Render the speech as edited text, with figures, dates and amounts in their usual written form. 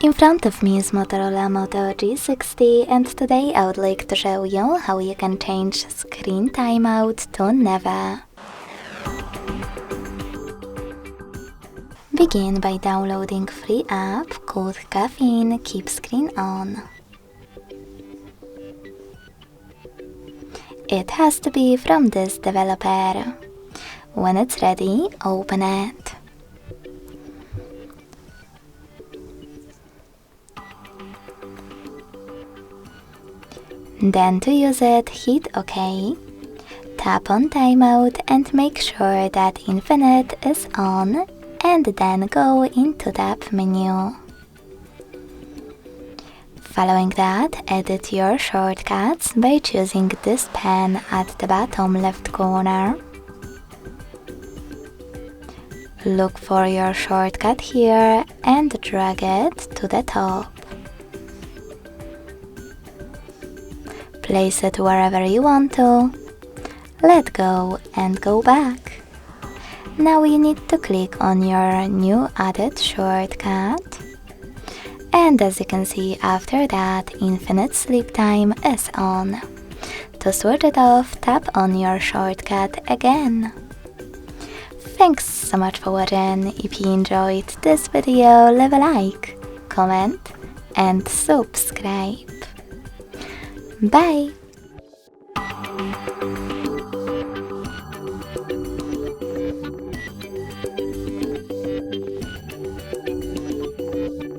In front of me is Motorola Moto G60, and today I would like to show you how you can change screen timeout to never. Begin by downloading free app called Caffeine Keep Screen On. It has to be from this developer. When it's ready, open it. Then to use it, hit OK, tap on Timeout and make sure that Infinite is on, and then go into Tab menu. Following that, edit your shortcuts by choosing this pen at the bottom left corner. Look for your shortcut here and drag it to the top. Place it wherever you want to. Let go and go back. Now you need to click on your new added shortcut. And as you can see, after that, infinite sleep time is on. To switch it off, tap on your shortcut again. Thanks so much for watching. If you enjoyed this video, leave a like, comment and subscribe. Bye!